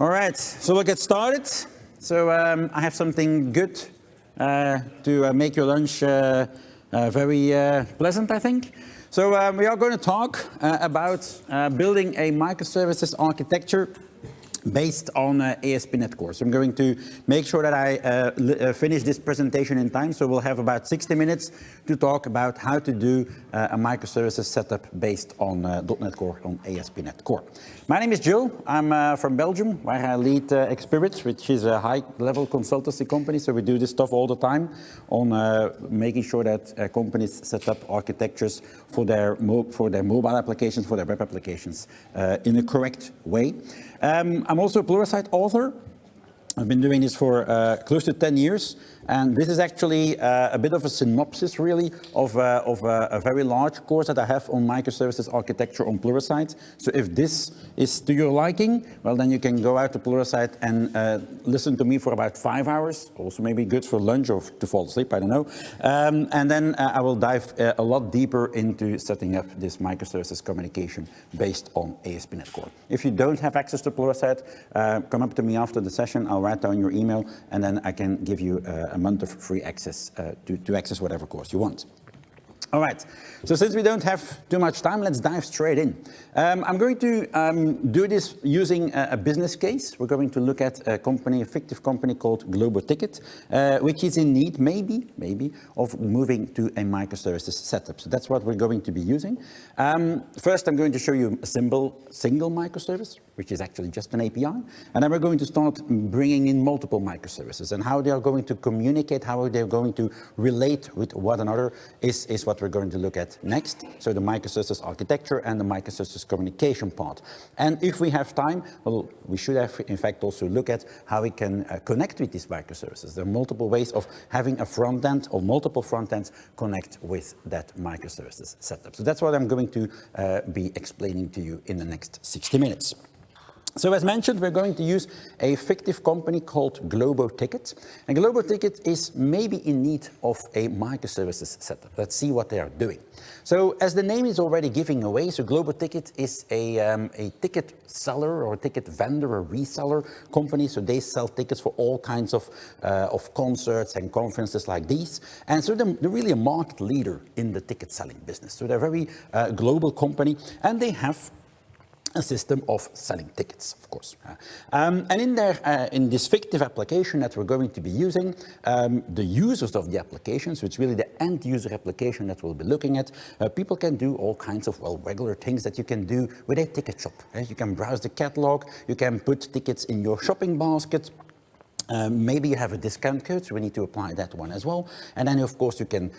All right, so we'll get started. So I have something good to make your lunch very pleasant, I think. So we are going to talk about building a microservices architecture based on ASP.NET Core. So I'm going to make sure that I finish this presentation in time. So we'll have about 60 minutes to talk about how to do a microservices setup based on .NET Core, on ASP.NET Core. My name is Gill. I'm from Belgium, where I lead Xperience, which is a high-level consultancy company. So we do this stuff all the time on making sure that companies set up architectures for their mobile applications, for their web applications in a correct way. I'm also a Pluralsight author. I've been doing this for close to 10 years, and this is actually a bit of a synopsis, really, of a very large course that I have on microservices architecture on Pluralsight. So if this is to your liking, well, then you can go out to Pluralsight and listen to me for about 5 hours, also maybe good for lunch or to fall asleep, I don't know. And then I will dive a lot deeper into setting up this microservices communication based on ASP.NET Core. If you don't have access to Pluralsight, come up to me after the session. I'll write down your email, and then I can give you a month of free access to access whatever course you want. All right, so since we don't have too much time, let's dive straight in. I'm going to do this using a business case. We're going to look at a fictive company called GloboTicket, which is in need, maybe, of moving to a microservices setup. So that's what we're going to be using. First, I'm going to show you a single microservice, which is actually just an API. And then we're going to start bringing in multiple microservices, and how they are going to communicate, how they're going to relate with one another is what we're going to look at next. So the microservices architecture and the microservices communication part. And if we have time, well, we should have, in fact, also look at how we can connect with these microservices. There are multiple ways of having a front end or multiple front ends connect with that microservices setup. So that's what I'm going to be explaining to you in the next 60 minutes. So as mentioned, we're going to use a fictive company called GloboTicket. And GloboTicket is maybe in need of a microservices setup. Let's see what they are doing. So as the name is already giving away, so GloboTicket is a ticket seller or ticket vendor or reseller company. So they sell tickets for all kinds of concerts and conferences like these. And so they're really a market leader in the ticket selling business. So they're a very global company, and they have a system of selling tickets, of course. And in this fictive application that we're going to be using, the users of the application, so it's really the end user application that we'll be looking at, people can do all kinds of, regular things that you can do with a ticket shop. You can browse the catalog, you can put tickets in your shopping basket. Maybe you have a discount code, so we need to apply that one as well. And then, of course, you can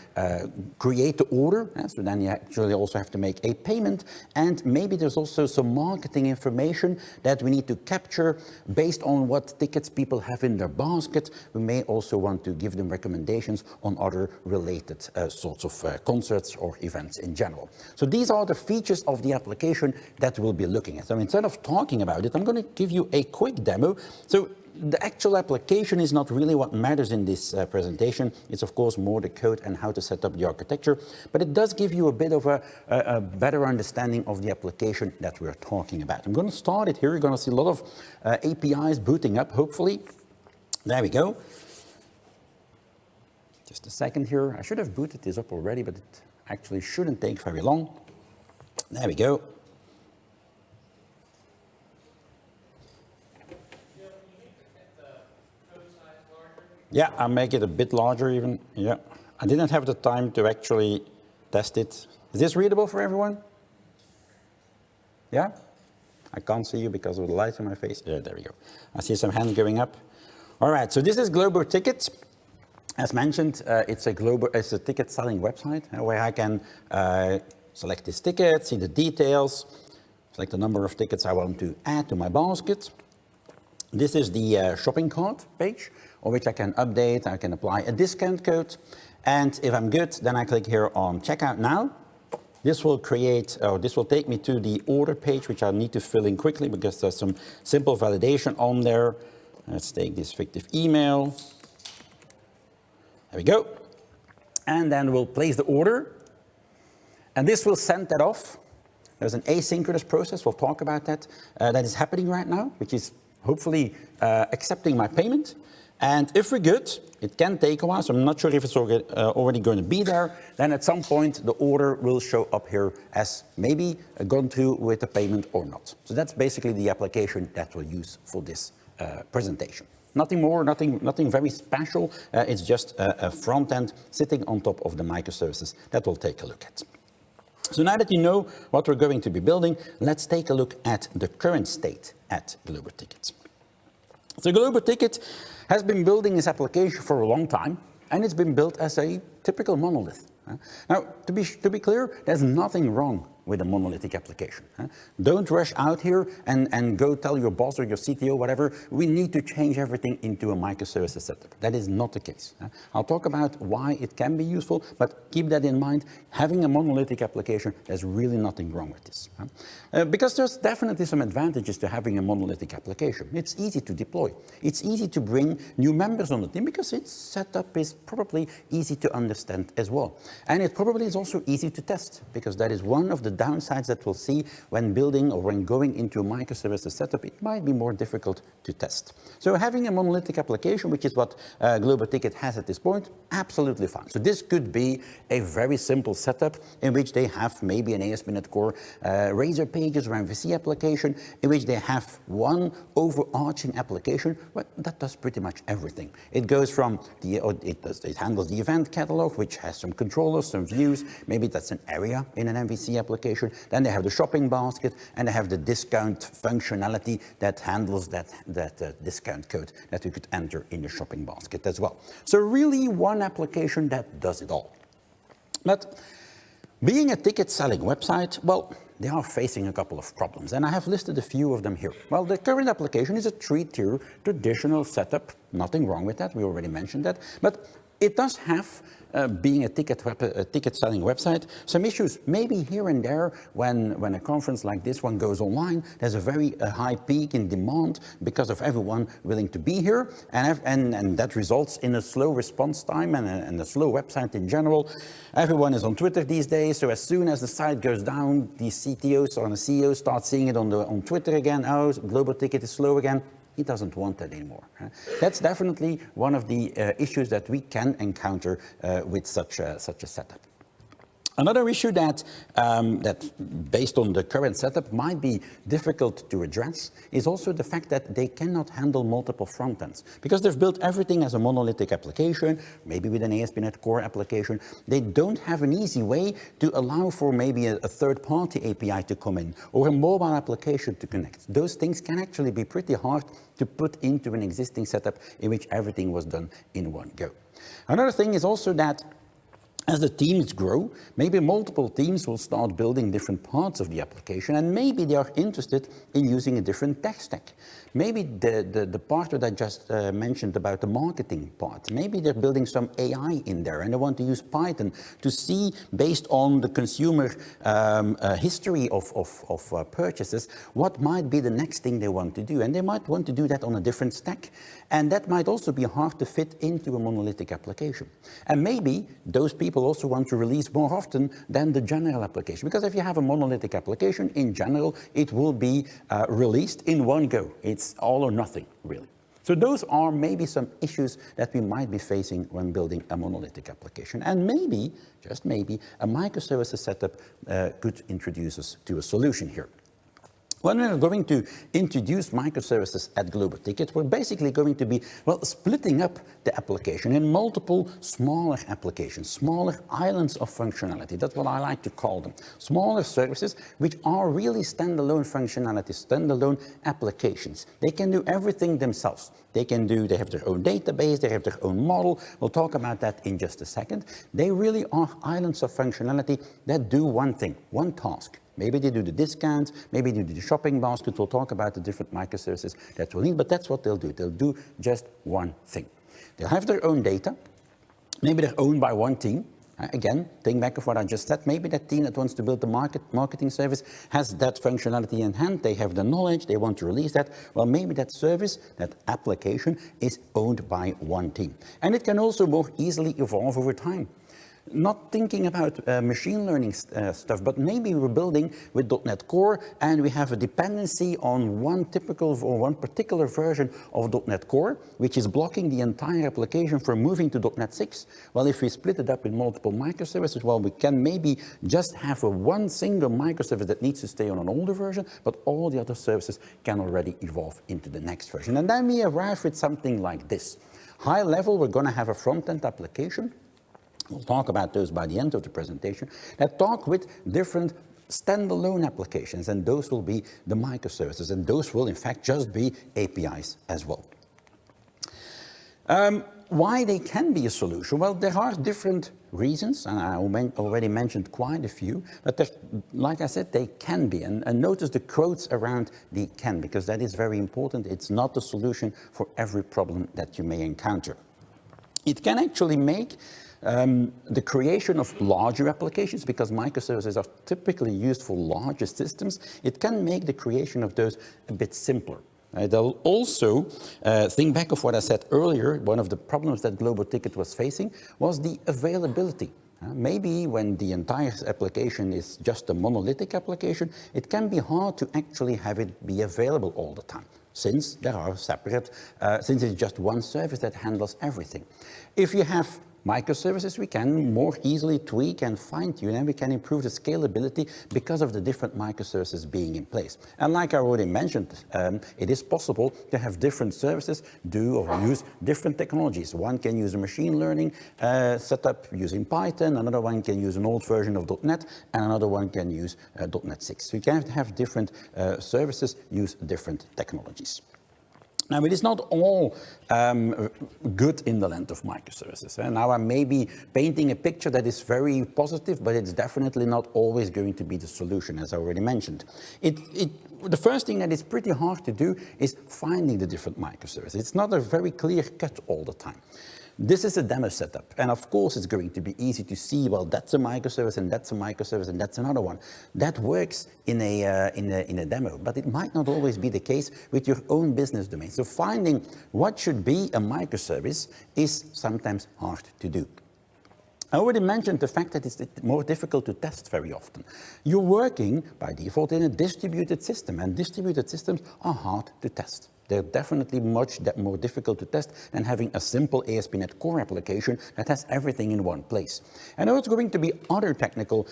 create the order. So then you actually also have to make a payment. And maybe there's also some marketing information that we need to capture based on what tickets people have in their basket. We may also want to give them recommendations on other related sorts of concerts or events in general. So these are the features of the application that we'll be looking at. So instead of talking about it, I'm going to give you a quick demo. So the actual application is not really what matters in this presentation. It's, of course, more the code and how to set up the architecture. But it does give you a bit of a better understanding of the application that we're talking about. I'm going to start it here. You're going to see a lot of APIs booting up, hopefully. There we go. Just a second here. I should have booted this up already, but it actually shouldn't take very long. There we go. Yeah, I'll make it a bit larger even. Yeah, I didn't have the time to actually test it. Is this readable for everyone? Yeah? I can't see you because of the light on my face. Yeah, there we go. I see some hands going up. All right, so this is GloboTicket. As mentioned, it's a ticket selling website where I can select this ticket, see the details, select the number of tickets I want to add to my basket. This is the shopping cart page, on which I can update, I can apply a discount code. And if I'm good, then I click here on Checkout Now. This will take me to the order page, which I need to fill in quickly because there's some simple validation on there. Let's take this fictive email. There we go. And then we'll place the order. And this will send that off. There's an asynchronous process, we'll talk about that, that is happening right now, which is hopefully accepting my payment. And if we're good, it can take a while, so I'm not sure if it's already going to be there. Then at some point, the order will show up here as maybe gone through with the payment or not. So that's basically the application that we'll use for this presentation. Nothing more, nothing very special. It's just a front end sitting on top of the microservices that we'll take a look at. So now that you know what we're going to be building, let's take a look at the current state at GlobalTicket. So GlobalTicket has been building this application for a long time, and it's been built as a typical monolith. Now, to be clear, there's nothing wrong with a monolithic application. Don't rush out here and go tell your boss or your CTO, whatever, we need to change everything into a microservices setup. That is not the case. I'll talk about why it can be useful, but keep that in mind. Having a monolithic application, there's really nothing wrong with this. Because there's definitely some advantages to having a monolithic application. It's easy to deploy. It's easy to bring new members on the team because its setup is probably easy to understand as well. And it probably is also easy to test because that is one of the downsides that we'll see when building or when going into a microservices setup. It might be more difficult to test. So having a monolithic application, which is what GlobalTicket has at this point, absolutely fine. So this could be a very simple setup in which they have maybe an ASP.NET Core Razor Pages or MVC application, in which they have one overarching application that does pretty much everything. It goes from it handles the event catalog, which has some controllers, some views. Maybe that's an area in an MVC application. Then they have the shopping basket, and they have the discount functionality that handles that discount code that you could enter in your shopping basket as well. So really one application that does it all. But being a ticket selling website, well, they are facing a couple of problems, and I have listed a few of them here. Well, the current application is a 3-tier traditional setup. Nothing wrong with that, we already mentioned that, but it does have, being a ticket selling website, some issues. Maybe here and there, when a conference like this one goes online, there's a very high peak in demand because of everyone willing to be here, and that results in a slow response time and a slow website in general. Everyone is on Twitter these days, so as soon as the site goes down, the CTOs or the CEOs start seeing it on Twitter again. Oh, GlobalTicket is slow again. He doesn't want that anymore. That's definitely one of the issues that we can encounter with such a setup. Another issue that based on the current setup might be difficult to address is also the fact that they cannot handle multiple front ends. Because they've built everything as a monolithic application, maybe with an ASP.NET Core application, they don't have an easy way to allow for maybe a third-party API to come in or a mobile application to connect. Those things can actually be pretty hard to put into an existing setup in which everything was done in one go. Another thing is also that as the teams grow, maybe multiple teams will start building different parts of the application, and maybe they are interested in using a different tech stack. Maybe the part that I just mentioned about the marketing part, maybe they're building some AI in there and they want to use Python to see, based on the consumer history of purchases, what might be the next thing they want to do. And they might want to do that on a different stack. And that might also be hard to fit into a monolithic application. And maybe those people also want to release more often than the general application. Because if you have a monolithic application, in general, it will be released in one go. It's all or nothing, really. So those are maybe some issues that we might be facing when building a monolithic application. And maybe, just maybe, a microservices setup could introduce us to a solution here. When we're going to introduce microservices at GlobalTicket, we're basically going to be, well, splitting up the application in multiple smaller applications, smaller islands of functionality. That's what I like to call them. Smaller services which are really standalone functionality, standalone applications. They can do everything themselves. They have their own database, they have their own model. We'll talk about that in just a second. They really are islands of functionality that do one thing, one task. Maybe they do the discounts, maybe they do the shopping basket. We'll talk about the different microservices that we'll need, but that's what they'll do. They'll do just one thing. They'll have their own data. Maybe they're owned by one team. Again, think back of what I just said. Maybe that team that wants to build the marketing service has that functionality in hand. They have the knowledge. They want to release that. Well, maybe that service, that application, is owned by one team. And it can also more easily evolve over time. not thinking about machine learning stuff, but maybe we're building with .NET Core and we have a dependency on one particular version of .NET Core, which is blocking the entire application from moving to .NET 6. Well, if we split it up in multiple microservices, well, we can maybe just have one single microservice that needs to stay on an older version, but all the other services can already evolve into the next version. And then we arrive with something like this. High level, we're going to have a front-end application. We'll talk about those by the end of the presentation, that talk with different standalone applications, and those will be the microservices, and those will in fact just be APIs as well. Why they can be a solution? Well, there are different reasons, and I already mentioned quite a few, but like I said, they can be, and notice the quotes around the can, because that is very important. It's not a solution for every problem that you may encounter. It can actually make the creation of larger applications, because microservices are typically used for larger systems. It can make the creation of those a bit simpler. They'll also think back of what I said earlier. One of the problems that Global Ticket was facing was the availability. Maybe when the entire application is just a monolithic application, it can be hard to actually have it be available all the time, since there are separate, since it's just one service that handles everything. If you have microservices, we can more easily tweak and fine-tune, and we can improve the scalability because of the different microservices being in place. And like I already mentioned, it is possible to have different services do or use different technologies. One can use a machine learning setup using Python, another one can use an old version of .NET, and another one can use .NET 6. So you can have different services use different technologies. Now, it is not all good in the land of microservices. Now, I may be painting a picture that is very positive, but it's definitely not always going to be the solution, as I already mentioned. The first thing that is pretty hard to do is finding the different microservices. It's not a very clear cut all the time. This is a demo setup, and of course it's going to be easy to see, well, that's a microservice, and that's a microservice, and that's another one. That works in a demo, but it might not always be the case with your own business domain. So finding what should be a microservice is sometimes hard to do. I already mentioned the fact that it's more difficult to test very often. You're working by default in a distributed system, and distributed systems are hard to test. They're definitely much more difficult to test than having a simple ASP.NET Core application that has everything in one place. And there's going to be other technical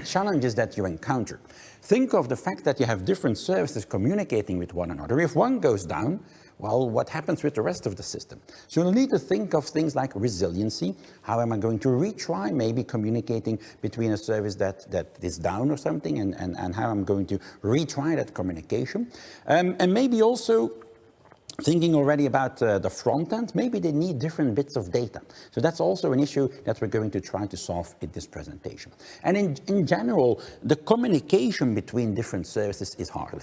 challenges that you encounter. Think of the fact that you have different services communicating with one another. If one goes down, well, what happens with the rest of the system? So you'll need to think of things like resiliency. How am I going to retry maybe communicating between a service that is down or something, and how I'm going to retry that communication. And maybe also thinking already about the front end, maybe they need different bits of data. So that's also an issue that we're going to try to solve in this presentation. And in general, the communication between different services is harder.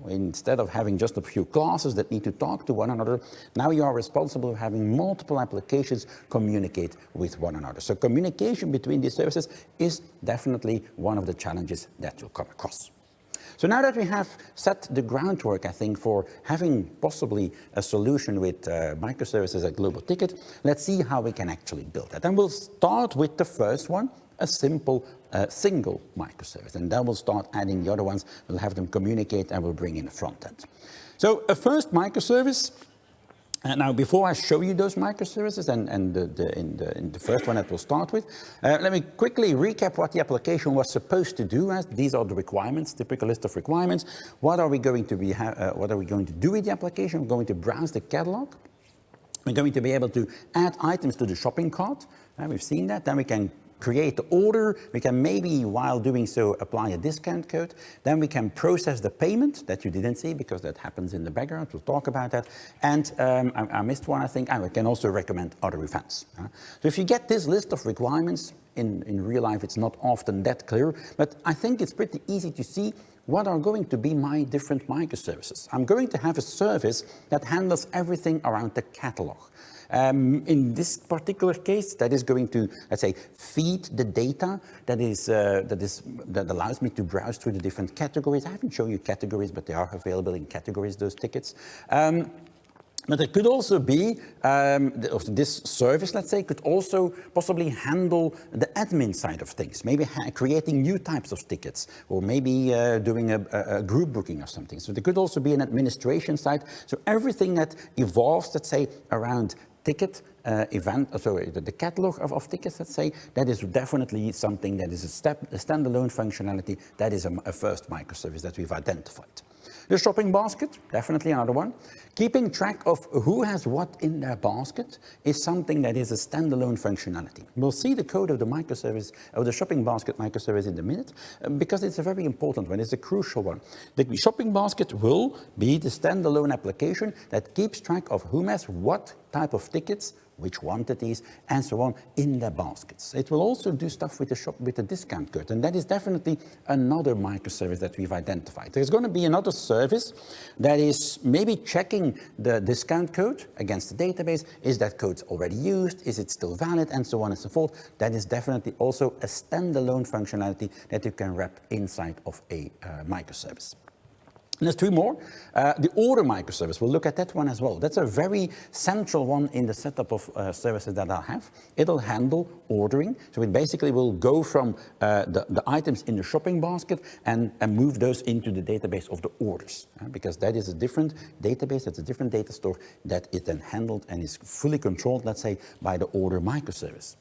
Instead of having just a few classes that need to talk to one another, now you are responsible for having multiple applications communicate with one another. So communication between these services is definitely one of the challenges that you'll come across. So now that we have set the groundwork, I think, for having possibly a solution with microservices at Global Ticket, let's see how we can actually build that. And we'll start with the first one, a simple single microservice. And then we'll start adding the other ones. We'll have them communicate and we'll bring in the front end. So a first microservice. Now, before I show you those microservices and in the first one that we'll start with, let me quickly recap what the application was supposed to do. These are the requirements, typical list of requirements. What are we going to do with the application? We're going to browse the catalog. We're going to be able to add items to the shopping cart. We've seen that. Then we can create the order. We can maybe, while doing so, apply a discount code. Then we can process the payment that you didn't see because that happens in the background. We'll talk about that. And I missed one, I think. And we can also recommend other events. So if you get this list of requirements, in real life it's not often that clear, but I think it's pretty easy to see what are going to be my different microservices. I'm going to have a service that handles everything around the catalog. In this particular case, that is going to, let's say, feed the data that allows me to browse through the different categories. I haven't shown you categories, but they are available in categories, those tickets. But it could also be, this service, let's say, could also possibly handle the admin side of things, maybe creating new types of tickets, or maybe doing a group booking or something. So there could also be an administration side. So everything that evolves, let's say, around ticket, the catalog of tickets, let's say, that is definitely something that is a standalone functionality. That is a first microservice that we've identified. The shopping basket, definitely another one. Keeping track of who has what in their basket is something that is a standalone functionality. We'll see the code of the microservice, of the shopping basket microservice in a minute, because it's a very important one, it's a crucial one. The shopping basket will be the standalone application that keeps track of who has what type of tickets, which quantities, and so on in their baskets. It will also do stuff with the discount code, and that is definitely another microservice that we've identified. There's going to be another service that is maybe checking the discount code against the database. Is that code already used? Is it still valid? And so on and so forth. That is definitely also a standalone functionality that you can wrap inside of a microservice. And there's two more. The order microservice, we'll look at that one as well. That's a very central one in the setup of services that I have. It'll handle ordering. So it basically will go from the items in the shopping basket and move those into the database of the orders. Because that is a different database, that's a different data store that it then handled and is fully controlled, let's say, by the order microservice.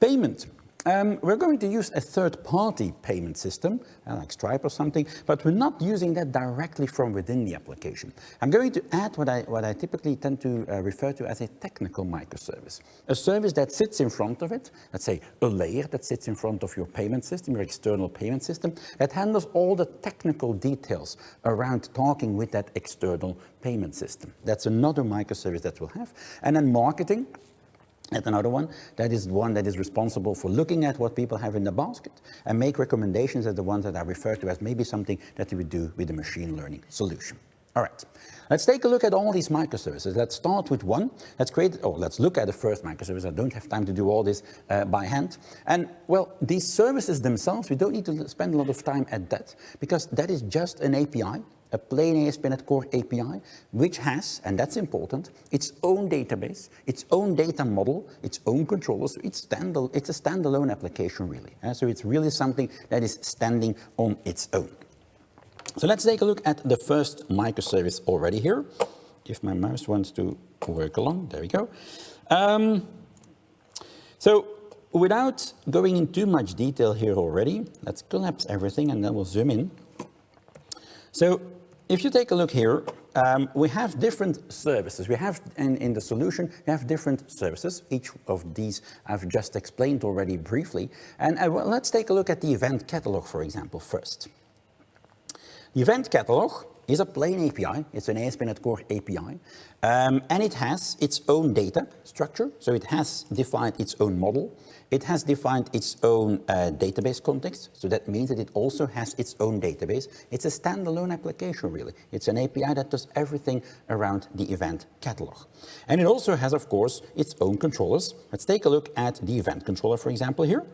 Payment. We're going to use a third-party payment system, like Stripe or something, but we're not using that directly from within the application. I'm going to add what I typically tend to refer to as a technical microservice. A service that sits in front of it, let's say a layer that sits in front of your payment system, your external payment system, that handles all the technical details around talking with that external payment system. That's another microservice that we'll have. And then marketing. And another one that is responsible for looking at what people have in the basket and make recommendations as the ones that I refer to as maybe something that you would do with a machine learning solution. All right, let's take a look at all these microservices. Let's start with one. Let's look at the first microservice. I don't have time to do all this by hand. And well, these services themselves, we don't need to spend a lot of time at that, because that is just an API. A plain ASP.NET Core API, which has, and that's important, its own database, its own data model, its own controllers. It's a standalone application, really. So it's really something that is standing on its own. So let's take a look at the first microservice already here. If my mouse wants to work along, there we go. So without going into too much detail here already, let's collapse everything and then we'll zoom in. So if you take a look here, we have different services. We have, in the solution, we have different services. Each of these I've just explained already briefly. And let's take a look at the event catalog, for example, first. The event catalog is a plain API. It's an ASP.NET Core API. And it has its own data structure. So it has defined its own model. It has defined its own database context. So that means that it also has its own database. It's a standalone application, really. It's an API that does everything around the event catalog. And it also has, of course, its own controllers. Let's take a look at the event controller, for example, here.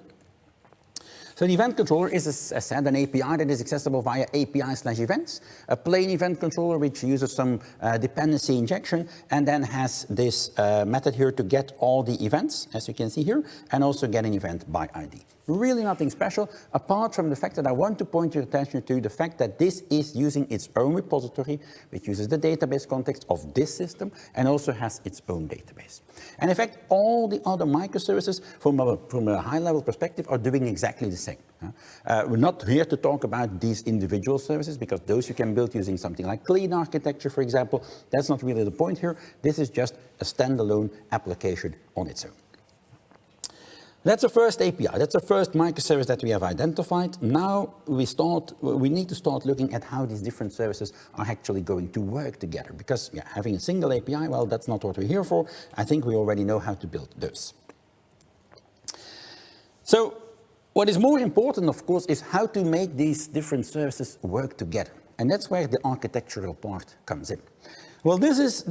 So the event controller is, as I said, an API that is accessible via API/events, a plain event controller which uses some dependency injection and then has this method here to get all the events, as you can see here, and also get an event by ID. Really nothing special, apart from the fact that I want to point your attention to the fact that this is using its own repository, which uses the database context of this system and also has its own database. And in fact, all the other microservices from a high-level perspective are doing exactly the same. We're not here to talk about these individual services, because those you can build using something like clean architecture, for example. That's not really the point here. This is just a standalone application on its own. That's the first API. That's the first microservice that we have identified. Now we need to start looking at how these different services are actually going to work together. Because having a single API, well, that's not what we're here for. I think we already know how to build those. So what is more important, of course, is how to make these different services work together. And that's where the architectural part comes in. Well, this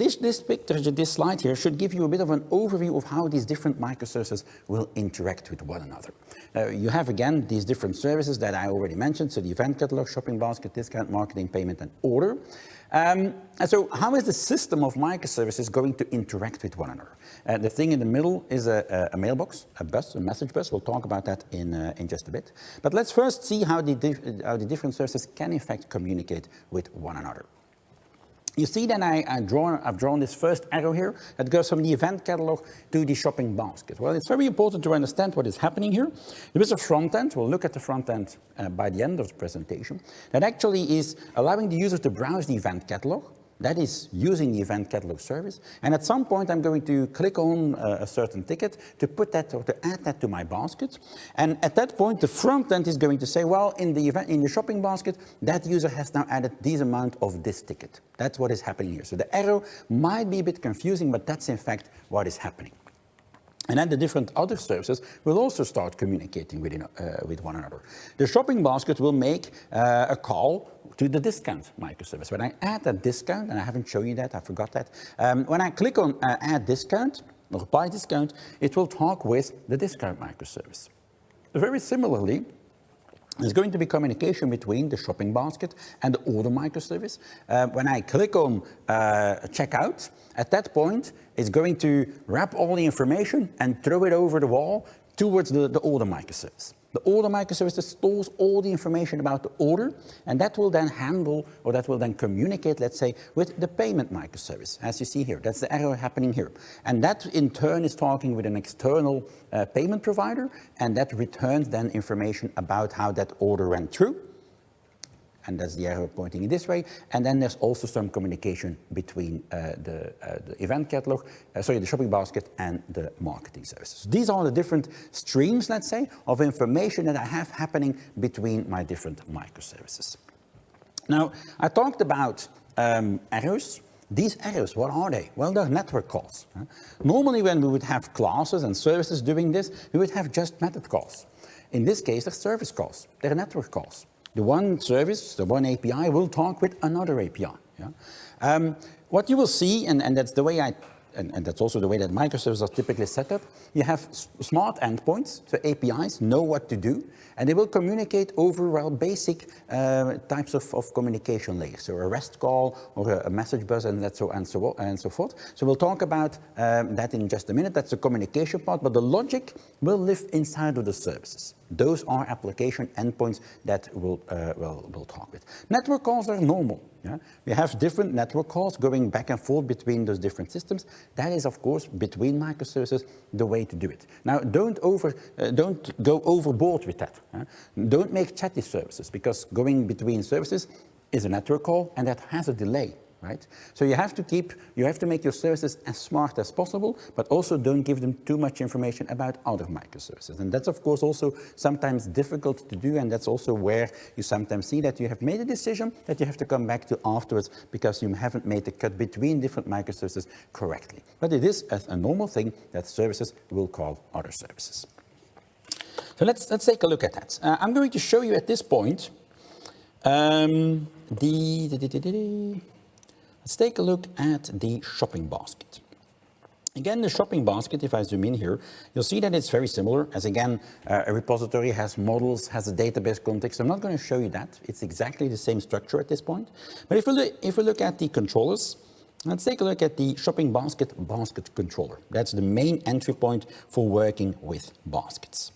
picture, this slide here, should give you a bit of an overview of how these different microservices will interact with one another. You have, again, these different services that I already mentioned, so the event catalog, shopping basket, discount, marketing, payment, and order. And so how is the system of microservices going to interact with one another? The thing in the middle is a mailbox, a bus, a message bus. We'll talk about that in just a bit. But let's first see how the different services can, in fact, communicate with one another. You see that I've drawn this first arrow here that goes from the event catalog to the shopping basket. Well, it's very important to understand what is happening here. There is a front end. We'll look at the front end by the end of the presentation. That actually is allowing the user to browse the event catalog. That is using the event catalog service. And at some point, I'm going to click on a certain ticket to put that or to add that to my basket. And at that point, the front end is going to say, well, in the shopping basket, that user has now added this amount of this ticket. That's what is happening here. So the arrow might be a bit confusing, but that's in fact what is happening. And then the different other services will also start communicating with one another. The shopping basket will make a call to the discount microservice. When I add that discount, and I haven't shown you that, I forgot that. When I click on add discount, or apply discount, it will talk with the discount microservice. Very similarly, there's going to be communication between the shopping basket and the order microservice. When I click on checkout, at that point, it's going to wrap all the information and throw it over the wall towards the order microservice. The order microservice stores all the information about the order, and that will then handle, or that will then communicate, let's say, with the payment microservice, as you see here. That's the arrow happening here. And that, in turn, is talking with an external payment provider, and that returns then information about how that order went through. And that's the arrow pointing in this way. And then there's also some communication between the event catalog, the shopping basket and the marketing services. These are the different streams, let's say, of information that I have happening between my different microservices. Now, I talked about arrows. These arrows, what are they? Well, they're network calls. Normally, when we would have classes and services doing this, we would have just method calls. In this case, they're service calls. They're network calls. The one service, the one API will talk with another API. Yeah? What you will see, and that's the way and that's also the way that microservices are typically set up, you have smart endpoints, so APIs know what to do, and they will communicate over, well, basic types of communication layers, so a REST call or a message bus and so forth. So we'll talk about that in just a minute. That's the communication part, but the logic will live inside of the services. Those are application endpoints that we'll talk with. Network calls are normal. Yeah? We have different network calls going back and forth between those different systems. That is, of course, between microservices, the way to do it. Now, don't go overboard with that. Don't make chatty services, because going between services is a network call, and that has a delay. Right? So you have to make your services as smart as possible, but also don't give them too much information about other microservices. And that's, of course, also sometimes difficult to do, and that's also where you sometimes see that you have made a decision that you have to come back to afterwards because you haven't made the cut between different microservices correctly. But it is a normal thing that services will call other services. So let's take a look at that. I'm going to show you at this point Let's take a look at the shopping basket. Again, the shopping basket, if I zoom in here, you'll see that it's very similar, as again, a repository has models, has a database context. I'm not going to show you that. It's exactly the same structure at this point. But if we look at the controllers, let's take a look at the shopping basket controller. That's the main entry point for working with baskets.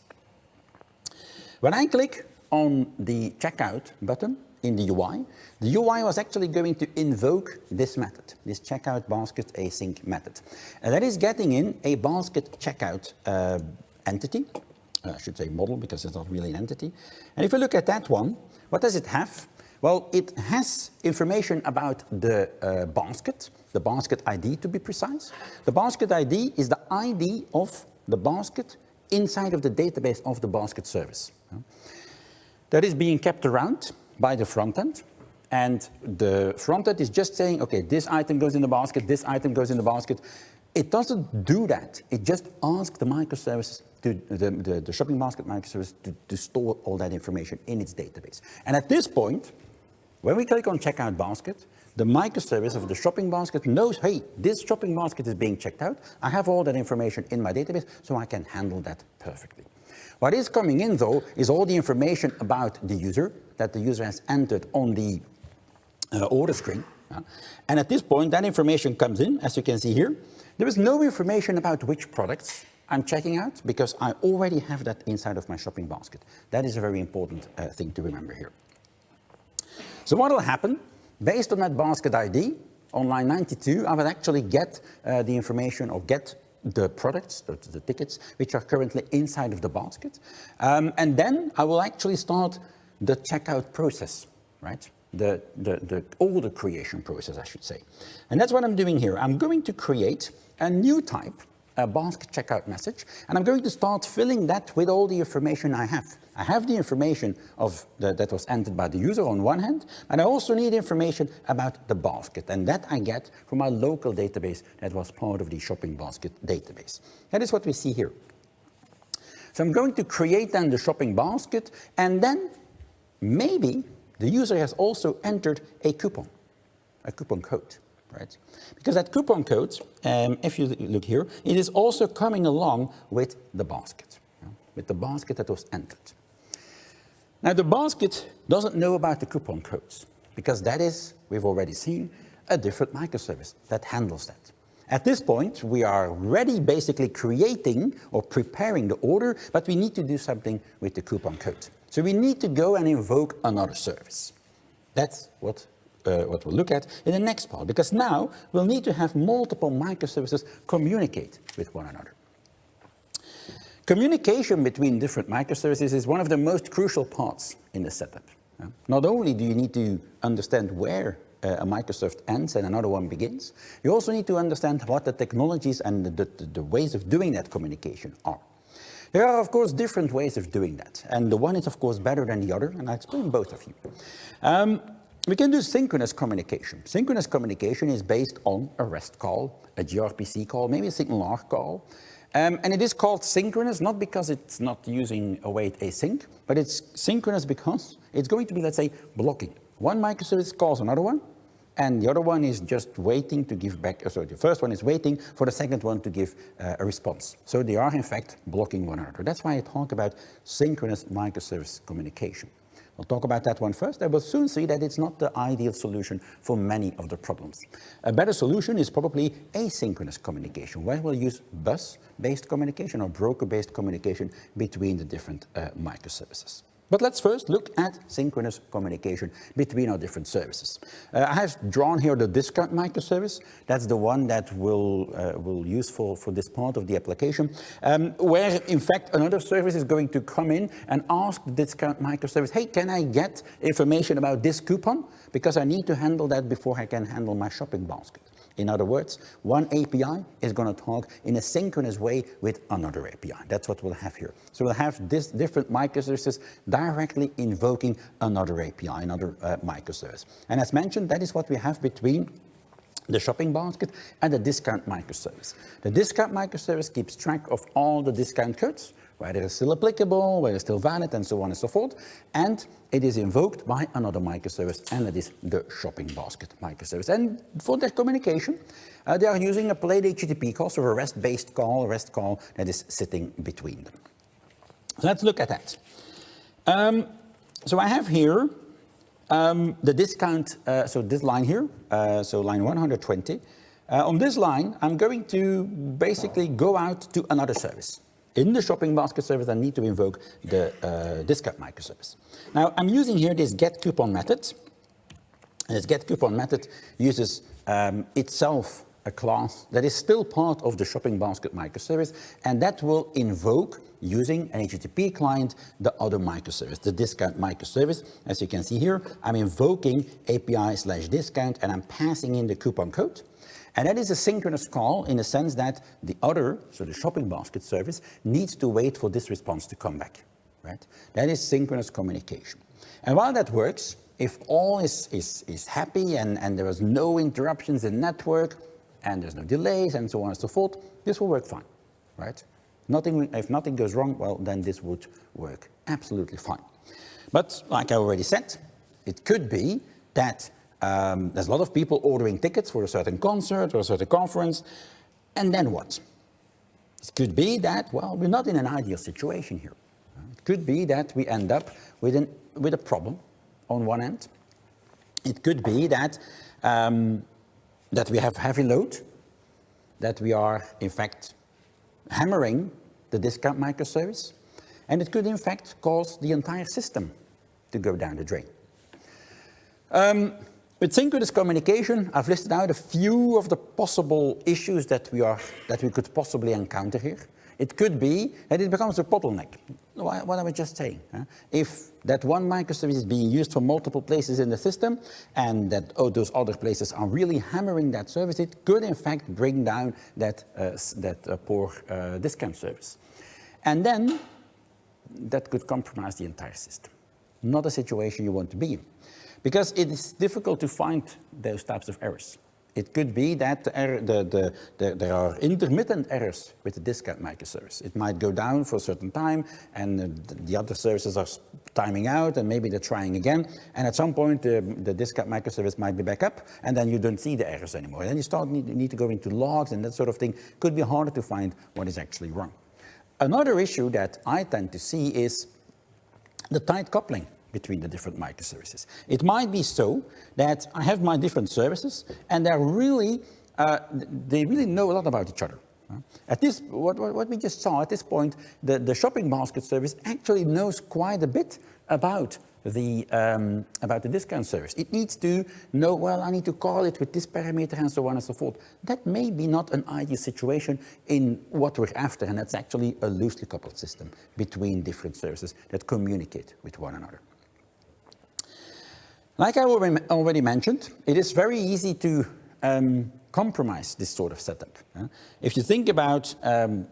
When I click on the checkout button in the UI was actually going to invoke this method, this checkout basket async method. And that is getting in a basket checkout entity. I should say model, because it's not really an entity. And if we look at that one, what does it have? Well, it has information about the basket ID to be precise. The basket ID is the ID of the basket inside of the database of the basket service. That is being kept around by the front end, and the front end is just saying, okay, this item goes in the basket, this item goes in the basket. It doesn't do that. It just asks the microservices, the shopping basket microservice, to store all that information in its database. And at this point, when we click on checkout basket, the microservice of the shopping basket knows, hey, this shopping basket is being checked out. I have all that information in my database, so I can handle that perfectly. What is coming in, though, is all the information about the user that the user has entered on the order screen. And at this point, that information comes in, as you can see here. There is no information about which products I'm checking out because I already have that inside of my shopping basket. That is a very important thing to remember here. So what will happen? Based on that basket ID, on line 92, I will actually get the information or get the products, the tickets, which are currently inside of the basket. And then I will actually start the checkout process, right? The order creation process, I should say. And that's what I'm doing here. I'm going to create a new type, a basket checkout message, and I'm going to start filling that with all the information I have. I have the information that was entered by the user on one hand, and I also need information about the basket, and that I get from my local database that was part of the shopping basket database. That is what we see here. So I'm going to create then the shopping basket, and then maybe the user has also entered a coupon code, right? Because that coupon code, if you look here, it is also coming along with the basket, with the basket that was entered. Now the basket doesn't know about the coupon codes because that is, we've already seen, a different microservice that handles that. At this point, we are ready basically creating or preparing the order, but we need to do something with the coupon code. So we need to go and invoke another service. That's what we'll look at in the next part, because now we'll need to have multiple microservices communicate with one another. Communication between different microservices is one of the most crucial parts in the setup. Not only do you need to understand where a microservice ends and another one begins, you also need to understand what the technologies and the ways of doing that communication are. There are, of course, different ways of doing that, and the one is, of course, better than the other, and I'll explain both of you. We can do synchronous communication. Synchronous communication is based on a REST call, a gRPC call, maybe a signal call. And it is called synchronous, not because it's not using await async, but it's synchronous because it's going to be, let's say, blocking. One microservice calls another one, and the other one is just waiting to give back, sorry, the first one is waiting for the second one to give a response. So they are, in fact, blocking one another. That's why I talk about synchronous microservice communication. We'll talk about that one first. I will soon see that it's not the ideal solution for many of the problems. A better solution is probably asynchronous communication, where we'll use bus-based communication or broker-based communication between the different microservices. But let's first look at synchronous communication between our different services. I have drawn here the discount microservice. That's the one that we'll use for this part of the application, where in fact another service is going to come in and ask the discount microservice, hey, can I get information about this coupon? Because I need to handle that before I can handle my shopping basket. In other words, one API is going to talk in a synchronous way with another API. That's what we'll have here. So we'll have this different microservices directly invoking another API, another microservice. And as mentioned, that is what we have between the shopping basket and the discount microservice. The discount microservice keeps track of all the discount codes, whether it's still applicable, whether it's still valid, and so on and so forth. And it is invoked by another microservice, and that is the shopping basket microservice. And for their communication, they are using a plain HTTP call, so a REST-based call, a REST call that is sitting between them. So let's look at that. So I have here the discount, so this line here, so line 120. On this line, I'm going to basically go out to another service. In the shopping basket service, I need to invoke the discount microservice. Now, I'm using here this getCoupon method. And this getCoupon method uses itself a class that is still part of the shopping basket microservice, and that will invoke, using an HTTP client, the other microservice, the discount microservice. As you can see here, I'm invoking API/discount, and I'm passing in the coupon code. And that is a synchronous call in the sense that the other, so the shopping basket service, needs to wait for this response to come back, right? That is synchronous communication. And while that works, if all is happy and there is no interruptions in network, and there's no delays and so on and so forth, this will work fine, right? If nothing goes wrong, well, then this would work absolutely fine. But like I already said, it could be that there's a lot of people ordering tickets for a certain concert or a certain conference, and then what? It could be that, well, we're not in an ideal situation here. It could be that we end up with a problem on one end. It could be that, that we have heavy load, that we are, in fact, hammering the discount microservice, and it could, in fact, cause the entire system to go down the drain. With synchronous communication, I've listed out a few of the possible issues that we could possibly encounter here. It could be that it becomes a bottleneck. What I was just saying. If that one microservice is being used for multiple places in the system, and that those other places are really hammering that service, it could in fact bring down that poor discount service. And then that could compromise the entire system. Not a situation you want to be in, because it is difficult to find those types of errors. It could be that there are intermittent errors with the discount microservice. It might go down for a certain time, and the other services are timing out, and maybe they're trying again. And at some point, the discount microservice might be back up, and then you don't see the errors anymore. Then you need to go into logs and that sort of thing. Could be harder to find what is actually wrong. Another issue that I tend to see is the tight coupling between the different microservices. It might be so that I have my different services, and they really know a lot about each other. At this, what we just saw at this point, the shopping basket service actually knows quite a bit about the discount service. It needs to know, well, I need to call it with this parameter and so on and so forth. That may be not an ideal situation in what we're after, and that's actually a loosely coupled system between different services that communicate with one another. Like I already mentioned, it is very easy to compromise this sort of setup. If you think about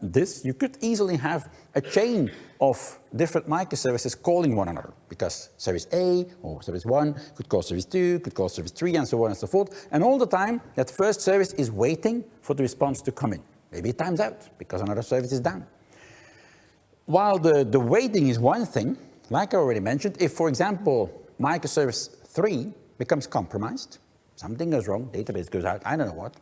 this, you could easily have a chain of different microservices calling one another, because service A or service 1 could call service 2, could call service 3, and so on and so forth. And all the time, that first service is waiting for the response to come in. Maybe it times out because another service is down. While the waiting is one thing, like I already mentioned, if, for example, microservice 3 becomes compromised, something goes wrong, database goes out, I don't know what.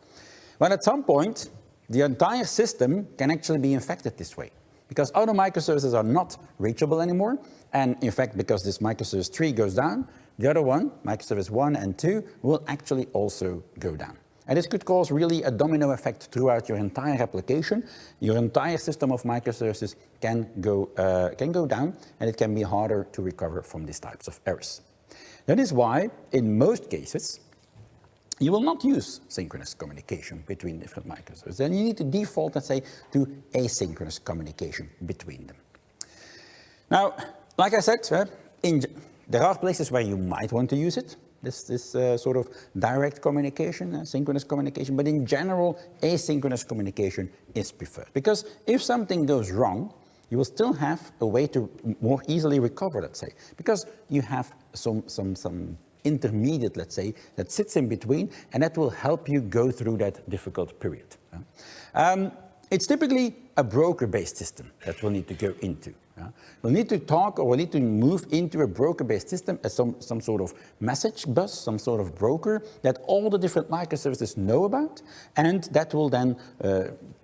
But at some point, the entire system can actually be infected this way, because other microservices are not reachable anymore. And in fact, because this microservice 3 goes down, the other one, microservice 1 and 2, will actually also go down. And this could cause really a domino effect throughout your entire application. Your entire system of microservices can go down, and it can be harder to recover from these types of errors. That is why, in most cases, you will not use synchronous communication between different microservices. And you need to default, let's say, to asynchronous communication between them. Now, like I said, there are places where you might want to use it, this sort of direct communication, synchronous communication, but in general, asynchronous communication is preferred. Because if something goes wrong, you will still have a way to more easily recover, let's say, because you have some intermediate, let's say, that sits in between, and that will help you go through that difficult period. It's typically a broker-based system that we'll need to go into. We'll need to talk, or we'll need to move into a broker-based system as some sort of message bus, some sort of broker that all the different microservices know about, and that will then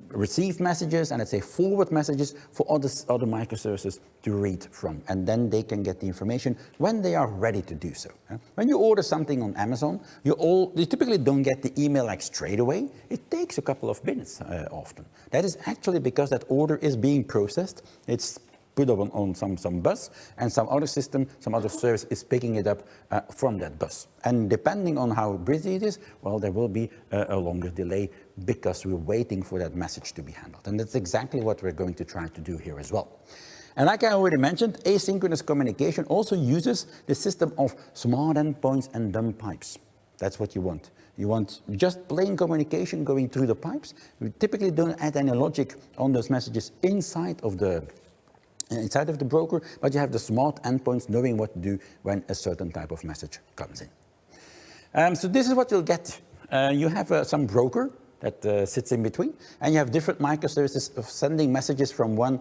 receive messages and, let's say, forward messages for other microservices to read from. And then they can get the information when they are ready to do so. When you order something on Amazon, you typically don't get the email like straight away. It takes a couple of minutes often. That is actually because that order is being processed. It's put up on some bus, and some other system, some other service is picking it up from that bus. And depending on how busy it is, well, there will be a longer delay because we're waiting for that message to be handled. And that's exactly what we're going to try to do here as well. And like I already mentioned, asynchronous communication also uses the system of smart endpoints and dumb pipes. That's what you want. You want just plain communication going through the pipes. We typically don't add any logic on those messages inside of the broker, but you have the smart endpoints knowing what to do when a certain type of message comes in. So this is what you'll get. You have some broker that sits in between. And you have different microservices of sending messages from one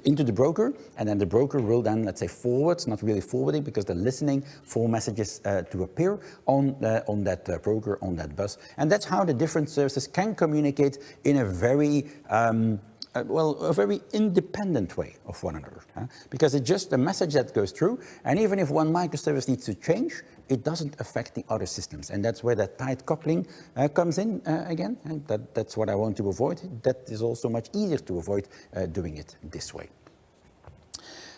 into the broker, and then the broker will then, let's say, forward, not really forwarding, because they're listening for messages to appear on that broker, on that bus. And that's how the different services can communicate in a very a very independent way of one another, because it's just a message that goes through, and even if one microservice needs to change, it doesn't affect the other systems, and that's where that tight coupling comes in again, and that's what I want to avoid. That is also much easier to avoid doing it this way.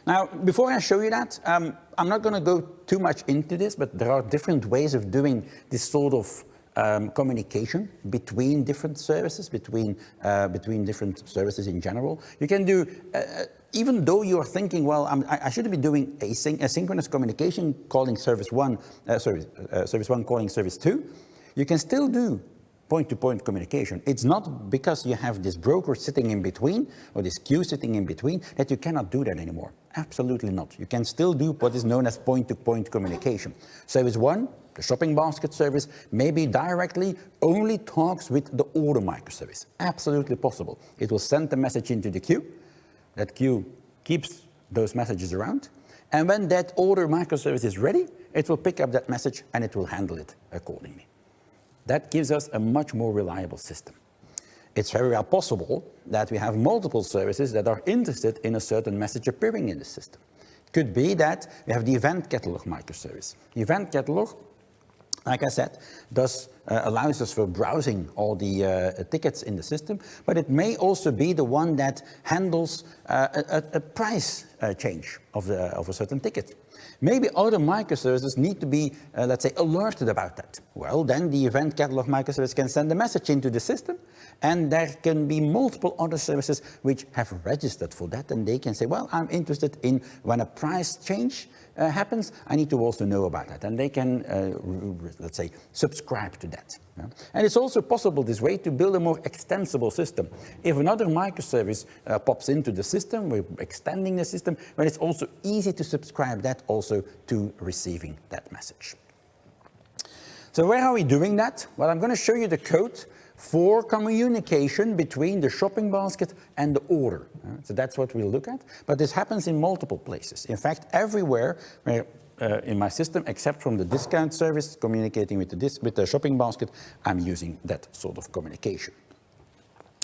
Now, before I show you that, I'm not going to go too much into this, but there are different ways of doing this sort of communication between different services, between different services in general. You can do, even though you are thinking, well, I should be doing asynchronous communication, calling service one, service one calling service two, you can still do point-to-point communication. It's not because you have this broker sitting in between, or this queue sitting in between, that you cannot do that anymore. Absolutely not. You can still do what is known as point-to-point communication. Service one, the shopping basket service, maybe directly only talks with the order microservice. Absolutely possible. It will send the message into the queue. That queue keeps those messages around. And when that order microservice is ready, it will pick up that message and it will handle it accordingly. That gives us a much more reliable system. It's very well possible that we have multiple services that are interested in a certain message appearing in the system. It could be that we have the event catalog microservice. The event catalog, like I said, allows us for browsing all the tickets in the system, but it may also be the one that handles a price change of a certain ticket. Maybe other microservices need to be, let's say, alerted about that. Well, then the event catalog microservice can send a message into the system, and there can be multiple other services which have registered for that, and they can say, well, I'm interested in when a price change happens, I need to also know about that, and they can, let's say, subscribe to that. Yeah? And it's also possible this way to build a more extensible system. If another microservice pops into the system, we're extending the system, but it's also easy to subscribe that also to receiving that message. So where are we doing that? Well, I'm going to show you the code for communication between the shopping basket and the order. So that's what we'll look at. But this happens in multiple places. In fact, everywhere where, in my system, except from the discount service communicating with the shopping basket, I'm using that sort of communication.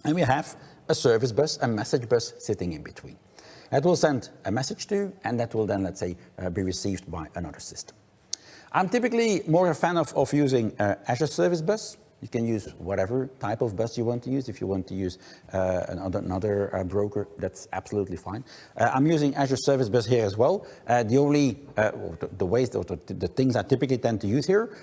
And we have a service bus, a message bus sitting in between. That will send a message to, and that will then, let's say, be received by another system. I'm typically more a fan of using Azure Service Bus. You can use whatever type of bus you want to use. If you want to use another broker, that's absolutely fine. I'm using Azure Service Bus here as well. The only the ways, or the things I typically tend to use here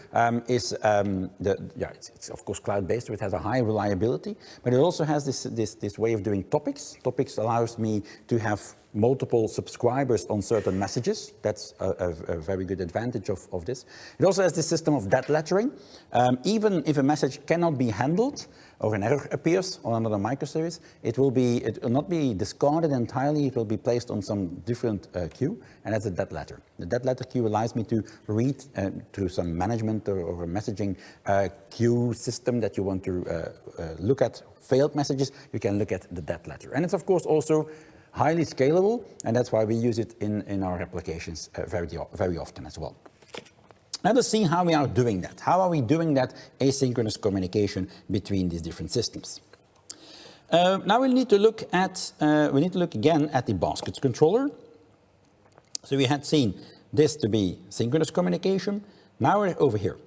is it's of course cloud-based, so it has a high reliability, but it also has this way of doing topics. Topics allows me to have multiple subscribers on certain messages. That's a very good advantage of this. It also has this system of dead lettering. Even if a message cannot be handled or an error appears on another microservice, it will not be discarded entirely. It will be placed on some different queue, and that's a dead letter. The dead letter queue allows me to read through some management or a messaging queue system that you want to look at failed messages. You can look at the dead letter. And it's of course also highly scalable, and that's why we use it in our applications very often as well. Now let's see how we are doing that. How are we doing that asynchronous communication between these different systems? Now we need to look again at the baskets controller. So we had seen this to be synchronous communication. Now we're over here.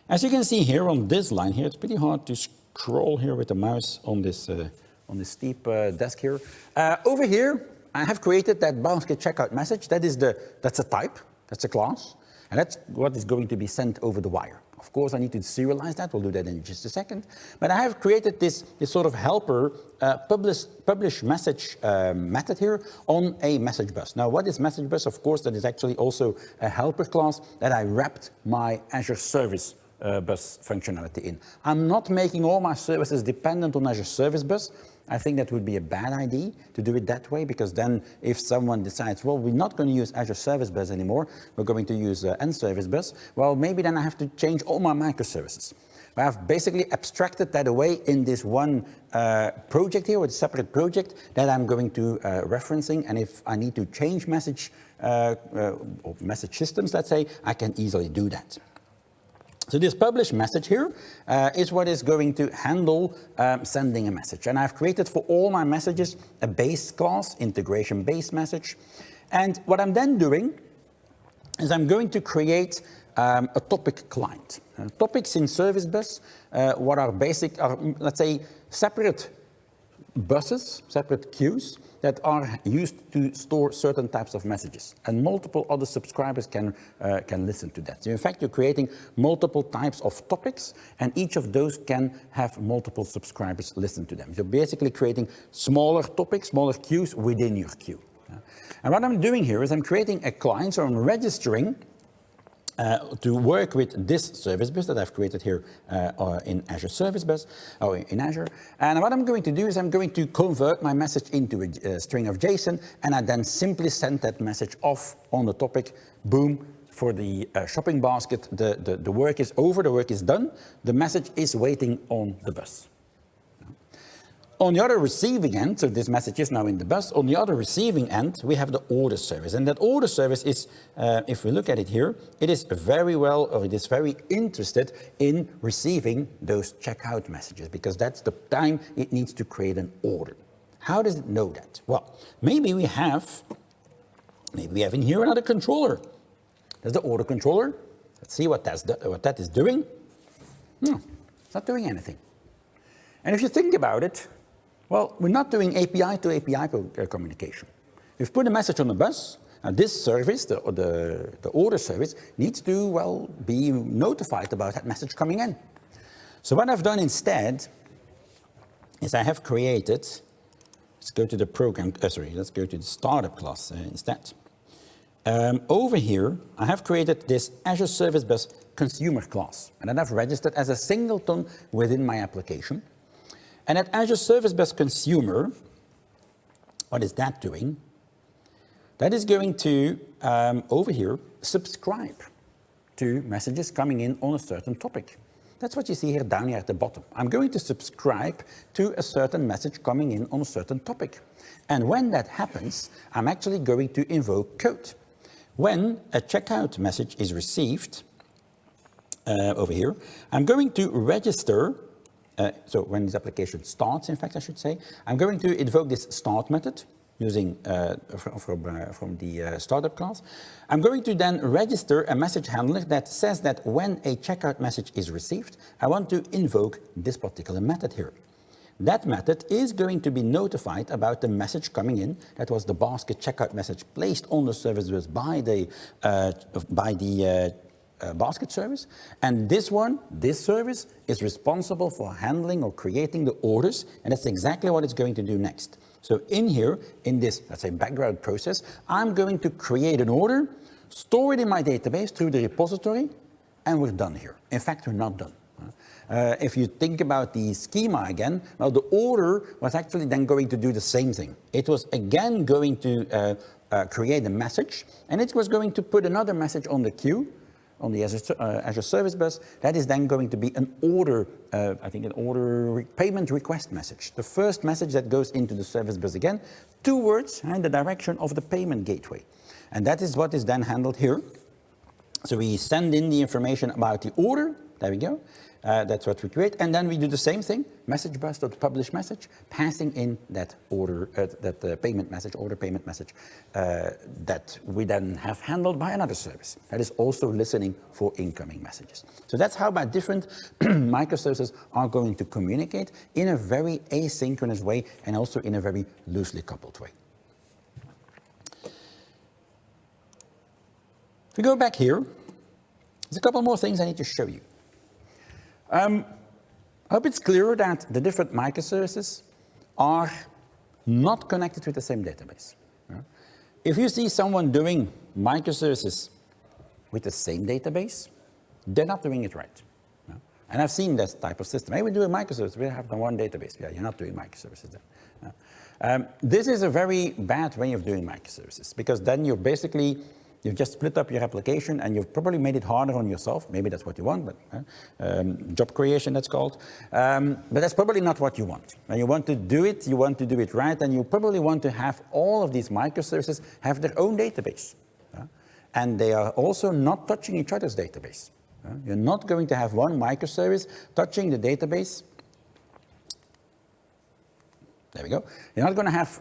As you can see here on this line here, it's pretty hard to scroll here with the mouse on this steep desk here. Over here, I have created that basket checkout message. That's a type, that's a class, and that's what is going to be sent over the wire. Of course, I need to serialize that. We'll do that in just a second. But I have created this sort of helper publish message method here on a message bus. Now, what is message bus? Of course, that is actually also a helper class that I wrapped my Azure Service Bus functionality in. I'm not making all my services dependent on Azure Service Bus. I think that would be a bad idea to do it that way, because then if someone decides, well, we're not going to use Azure Service Bus anymore, we're going to use N Service Bus, well, maybe then I have to change all my microservices. I have basically abstracted that away in this one project here, with a separate project that I'm going to referencing. And if I need to change message or message systems, let's say, I can easily do that. So this publish message here is what is going to handle sending a message. And I've created for all my messages a base class, integration base message. And what I'm then doing is I'm going to create a topic client. Topics in Service Bus, what are let's say, separate buses, separate queues that are used to store certain types of messages, and multiple other subscribers can listen to that. So in fact, you're creating multiple types of topics, and each of those can have multiple subscribers listen to them. So basically creating smaller topics, smaller queues within your queue. And what I'm doing here is I'm creating a client, so I'm registering to work with this service bus that I've created here in Azure Service Bus, or in Azure. And what I'm going to do is I'm going to convert my message into a string of JSON, and I then simply send that message off on the topic, boom, for the shopping basket. The work is over, the work is done, the message is waiting on the bus. On the other receiving end, so this message is now in the bus, on the other receiving end, we have the order service. And that order service is, if we look at it here, it is very well, or it is very interested in receiving those checkout messages, because that's the time it needs to create an order. How does it know that? Well, maybe we have in here another controller. There's the order controller. Let's see what that is doing. No, it's not doing anything. And if you think about it, well, we're not doing API to API communication. We've put a message on the bus. Now this service, the order service, needs to, well, be notified about that message coming in. So what I've done instead is I have created, let's go to the program, let's go to the startup class instead. Over here, I have created this Azure Service Bus consumer class, and then I've registered as a singleton within my application. And at Azure Service Bus Consumer, what is that doing? That is going to, over here, subscribe to messages coming in on a certain topic. That's what you see here down here at the bottom. I'm going to subscribe to a certain message coming in on a certain topic. And when that happens, I'm actually going to invoke code. When a checkout message is received, over here, I'm going to register. So when this application starts, in fact, I should say, I'm going to invoke this start method using from the startup class. I'm going to then register a message handler that says that when a checkout message is received, I want to invoke this particular method here. That method is going to be notified about the message coming in. That was the basket checkout message placed on the service bus by the basket service, and this service is responsible for handling or creating the orders, and that's exactly what it's going to do next. So in here, in this, let's say, background process, I'm going to create an order, store it in my database through the repository, and we're done here. In fact, we're not done. If you think about the schema again, well, the order was actually then going to do the same thing. It was again going to create a message, and it was going to put another message on the queue, on the Azure Service Bus. That is then going to be an order, I think an order payment request message. The first message that goes into the Service Bus again, towards the direction of the payment gateway. And that is what is then handled here. So we send in the information about the order, there we go. That's what we create, and then we do the same thing, message bus dot publish message, passing in that order, payment message, order payment message, that we then have handled by another service that is also listening for incoming messages. So that's how my different microservices are going to communicate in a very asynchronous way and also in a very loosely coupled way. If we go back here, there's a couple more things I need to show you. I hope it's clear that the different microservices are not connected to the same database. If you see someone doing microservices with the same database, they're not doing it right. And I've seen this type of system. Hey, we do a microservice, we have the one database. Yeah, you're not doing microservices then. This is a very bad way of doing microservices, because then you're basically You've just split up your application and you've probably made it harder on yourself. Maybe that's what you want, but job creation, that's called. But that's probably not what you want. And you want to do it right, and you probably want to have all of these microservices have their own database. And they are also not touching each other's database. You're not going to have one microservice touching the database. There we go. You're not going to have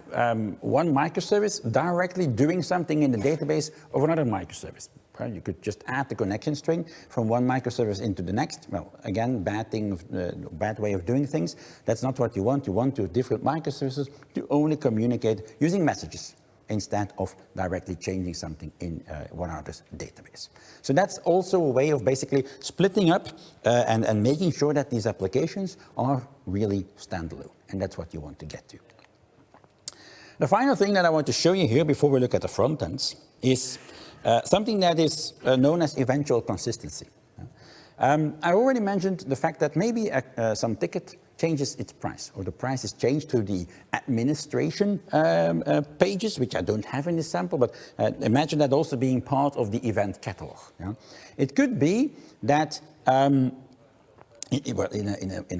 one microservice directly doing something in the database of another microservice. Right? You could just add the connection string from one microservice into the next. Well, again, bad way of doing things. That's not what you want. You want your different microservices to only communicate using messages instead of directly changing something in one another's database. So that's also a way of basically splitting up and making sure that these applications are really standalone. And that's what you want to get to. The final thing that I want to show you here before we look at the front ends is something that is known as eventual consistency. I already mentioned the fact that maybe some ticket changes its price, or the price is changed to the administration pages, which I don't have in this sample, but imagine that also being part of the event catalog. Yeah? It could be that in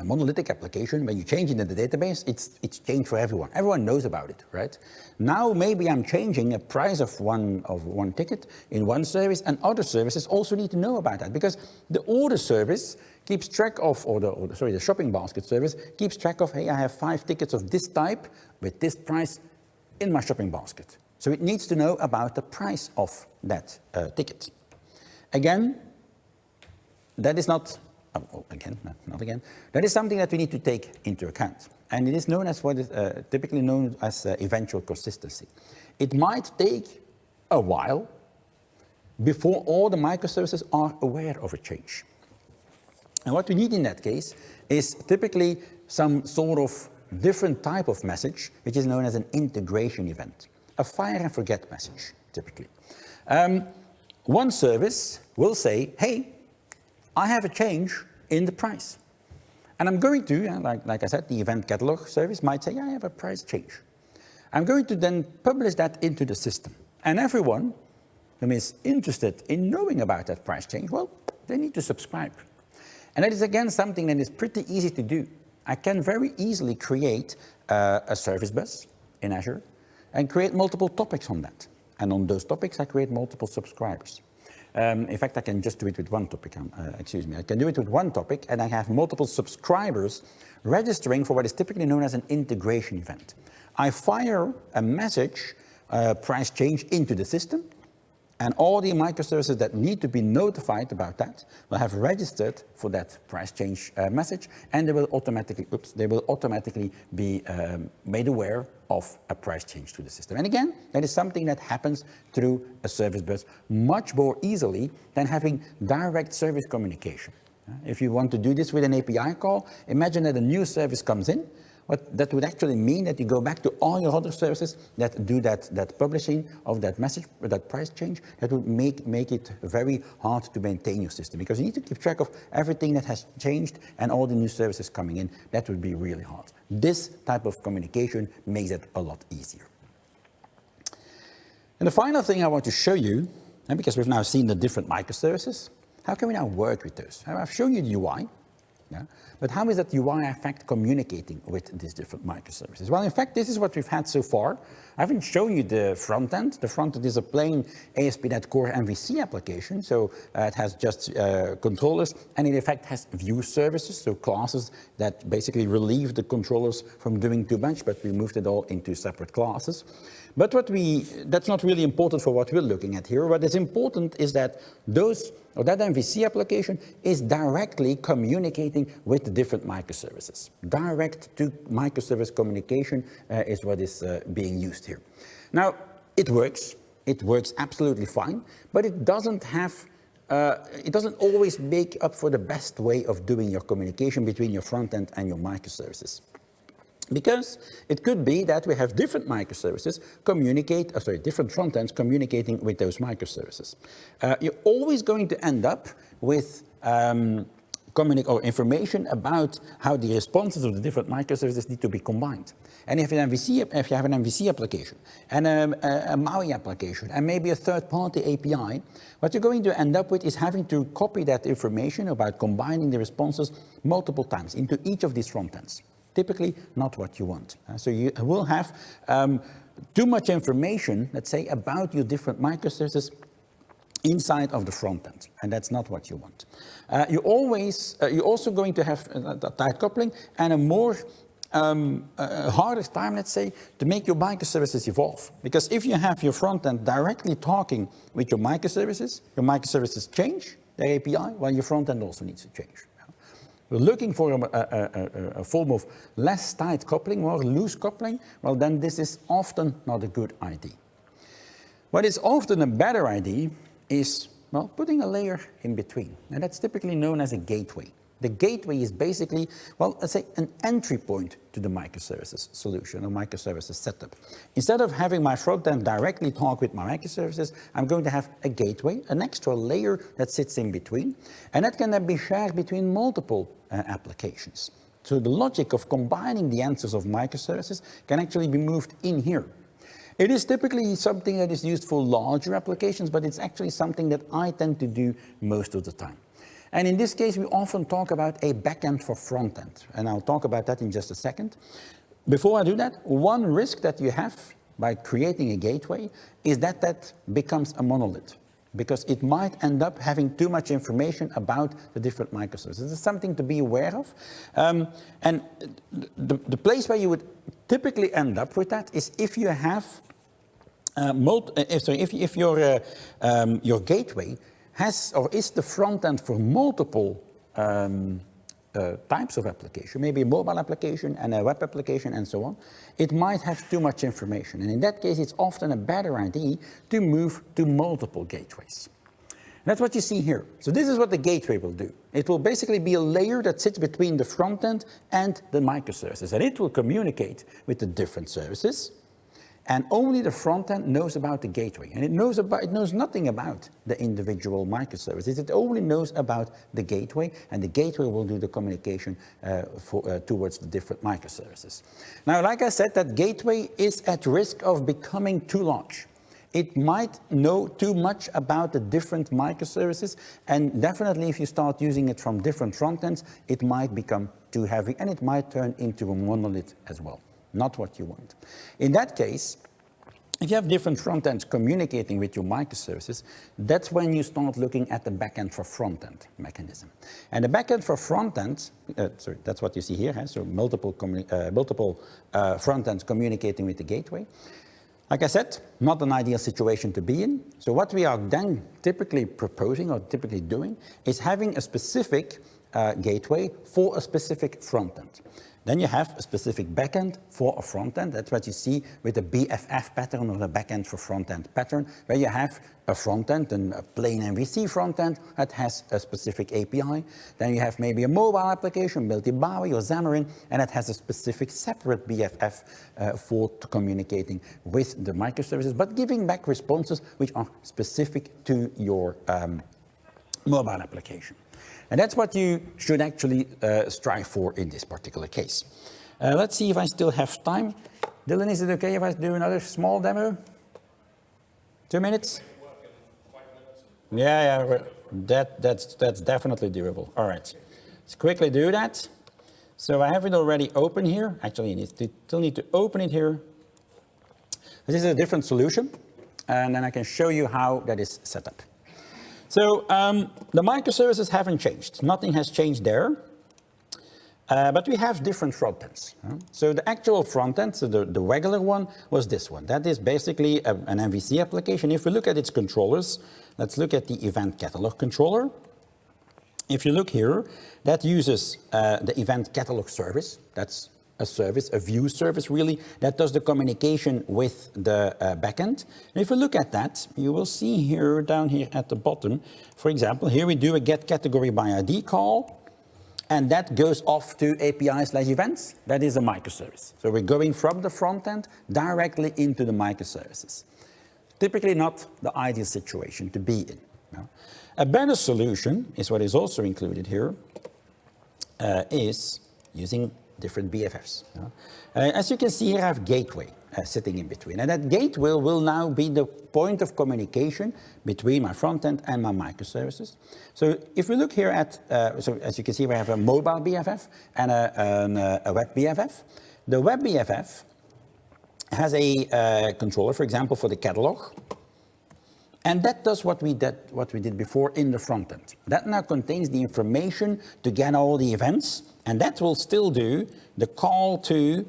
a monolithic application, when you change it in the database, it's changed for everyone. Everyone knows about it, right? Now maybe I'm changing a price of one ticket in one service, and other services also need to know about that, because the order service keeps track of, the shopping basket service keeps track of, hey, I have 5 tickets of this type with this price in my shopping basket. So it needs to know about the price of that ticket. Again, that is not. Not again. That is something that we need to take into account. And it is known as what is typically known as eventual consistency. It might take a while before all the microservices are aware of a change. And what we need in that case is typically some sort of different type of message, which is known as an integration event. A fire and forget message, typically. One service will say, hey, I have a change in the price. And I'm going to, like I said, the event catalog service might say, I have a price change. I'm going to then publish that into the system. And everyone who is interested in knowing about that price change, well, they need to subscribe. And that is, again, something that is pretty easy to do. I can very easily create a service bus in Azure and create multiple topics on that. And on those topics, I create multiple subscribers. In fact, I can just do it with one topic, I can do it with one topic, and I have multiple subscribers registering for what is typically known as an integration event. I fire a message, price change, into the system, and all the microservices that need to be notified about that will have registered for that price change message, and they will automatically be made aware of a price change to the system. And again, that is something that happens through a service bus much more easily than having direct service communication. If you want to do this with an API call, imagine that a new service comes in. What that would actually mean that you go back to all your other services that do that publishing of that message, that price change. That would make it very hard to maintain your system, because you need to keep track of everything that has changed and all the new services coming in. That would be really hard. This type of communication makes it a lot easier. And the final thing I want to show you, and because we've now seen the different microservices, how can we now work with those? I've shown you the UI. Yeah? But how is that UI in fact communicating with these different microservices? Well, in fact, this is what we've had so far. I haven't shown you the front end. The front end is a plain ASP.NET Core MVC application, so it has just controllers, and it in fact has view services, so classes that basically relieve the controllers from doing too much, but we moved it all into separate classes. But that's not really important for what we're looking at here. What is important is that that MVC application is directly communicating with the different microservices. Direct to microservice communication is what is being used here. Now, it works. It works absolutely fine, but it doesn't always make up for the best way of doing your communication between your front end and your microservices. Because it could be that we have different microservices different front ends communicating with those microservices. You're always going to end up with or information about how the responses of the different microservices need to be combined. And if you have an MVC application and a MAUI application and maybe a third-party API, what you're going to end up with is having to copy that information about combining the responses multiple times into each of these front ends. Typically not what you want. So you will have too much information, let's say, about your different microservices inside of the front end, and that's not what you want. You're also going to have a tight coupling and a more harder time, let's say, to make your microservices evolve. Because if you have your front end directly talking with your microservices change their API, while your front end also needs to change. We're looking for a form of less tight coupling, more loose coupling. Well, then this is often not a good idea. What is often a better idea is, well, putting a layer in between. And that's typically known as a gateway. The gateway is basically, well, let's say an entry point to the microservices solution or microservices setup. Instead of having my front end directly talk with my microservices, I'm going to have a gateway, an extra layer that sits in between, and that can then be shared between multiple applications. So the logic of combining the answers of microservices can actually be moved in here. It is typically something that is used for larger applications, but it's actually something that I tend to do most of the time. And in this case, we often talk about a backend for front end, and I'll talk about that in just a second. Before I do that, one risk that you have by creating a gateway is that that becomes a monolith, because it might end up having too much information about the different microservices. It's something to be aware of. And the place where you would typically end up with that is if you have, if your gateway has or is the front end for multiple types of application, maybe a mobile application and a web application and so on, it might have too much information. And in that case, it's often a better idea to move to multiple gateways. And that's what you see here. So this is what the gateway will do. It will basically be a layer that sits between the front end and the microservices, and it will communicate with the different services. And only the front end knows about the gateway. And it knows nothing about the individual microservices. It only knows about the gateway, and the gateway will do the communication towards the different microservices. Now, like I said, that gateway is at risk of becoming too large. It might know too much about the different microservices, and definitely if you start using it from different front ends, it might become too heavy, and it might turn into a monolith as well. Not what you want. In that case, if you have different front ends communicating with your microservices, that's when you start looking at the backend for front end mechanism. And the backend for front end, that's what you see here, so multiple front ends communicating with the gateway. Like I said, not an ideal situation to be in. So what we are then typically proposing or typically doing is having a specific gateway for a specific front end. Then you have a specific backend for a front end. That's what you see with the BFF pattern or the backend for front end pattern, where you have a front end and a plain MVC front end that has a specific API. Then you have maybe a mobile application built in MAUI or Xamarin, and it has a specific separate BFF for communicating with the microservices, but giving back responses which are specific to your mobile application. And that's what you should actually strive for in this particular case. Let's see if I still have time. Dylan, is it okay if I do another small demo? 2 minutes? Yeah, that's definitely doable. All right, let's quickly do that. So I have it already open here. Actually, you still need to open it here. This is a different solution, and then I can show you how that is set up. So the microservices haven't changed. Nothing has changed there. But we have different front ends. So the actual front end, so the regular one, was this one. That is basically an MVC application. If we look at its controllers, let's look at the event catalog controller. If you look here, that uses the event catalog service. That's a service, a view service really, that does the communication with the backend. And if you look at that, you will see here, down here at the bottom, for example, here we do a get category by ID call, and that goes off to API/events. That is a microservice. So we're going from the front end directly into the microservices. Typically not the ideal situation to be in. No. A better solution is what is also included here, is using different BFFs. As you can see here, I have gateway sitting in between. And that gateway will now be the point of communication between my front end and my microservices. So if we look here at, so as you can see, we have a mobile BFF and a web BFF. The web BFF has a controller, for example, for the catalog. And that does what we did before in the front end. That now contains the information to get all the events, and that will still do the call to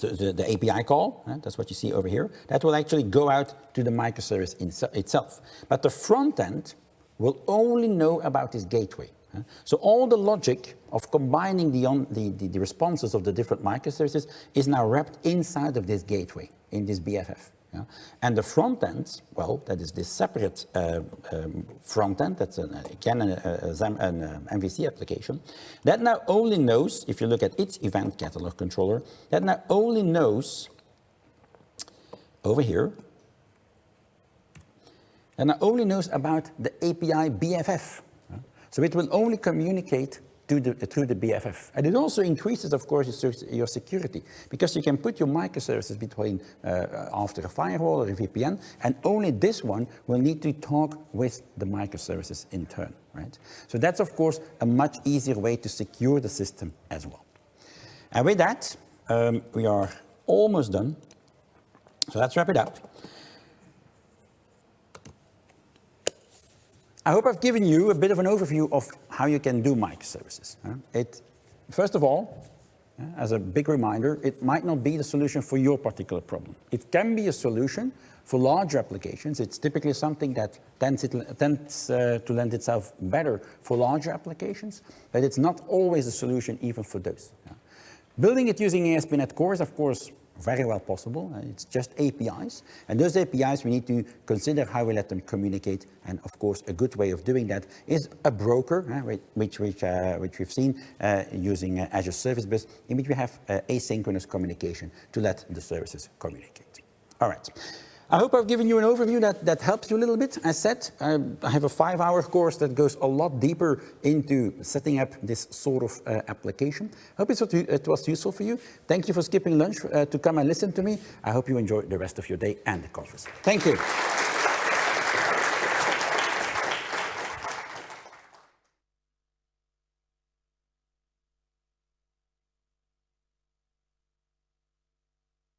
the API call. That's what you see over here. That will actually go out to the microservice itself. But the front end will only know about this gateway. So all the logic of combining the responses of the different microservices is now wrapped inside of this gateway, in this BFF. And the front end, well, that is this separate front end, that's again an MVC application, that now only knows, if you look at its event catalog controller, that now only knows over here, and now only knows about the API BFF. So it will only communicate through the BFF. And it also increases, of course, your security, because you can put your microservices between after a firewall or a VPN, and only this one will need to talk with the microservices in turn, right? So that's, of course, a much easier way to secure the system as well. And with that, we are almost done. So let's wrap it up. I hope I've given you a bit of an overview of how you can do microservices. First of all, as a big reminder, it might not be the solution for your particular problem. It can be a solution for larger applications. It's typically something that tends to lend itself better for larger applications, but it's not always a solution even for those. Building it using ASP.NET Core is, of course, very well possible. It's just APIs. And those APIs, we need to consider how we let them communicate. And of course, a good way of doing that is a broker, which we've seen using Azure Service Bus, in which we have asynchronous communication to let the services communicate. All right. I hope I've given you an overview that helps you a little bit. As said, I have a 5-hour course that goes a lot deeper into setting up this sort of application. I hope it was useful for you. Thank you for skipping lunch to come and listen to me. I hope you enjoy the rest of your day and the conference. Thank you.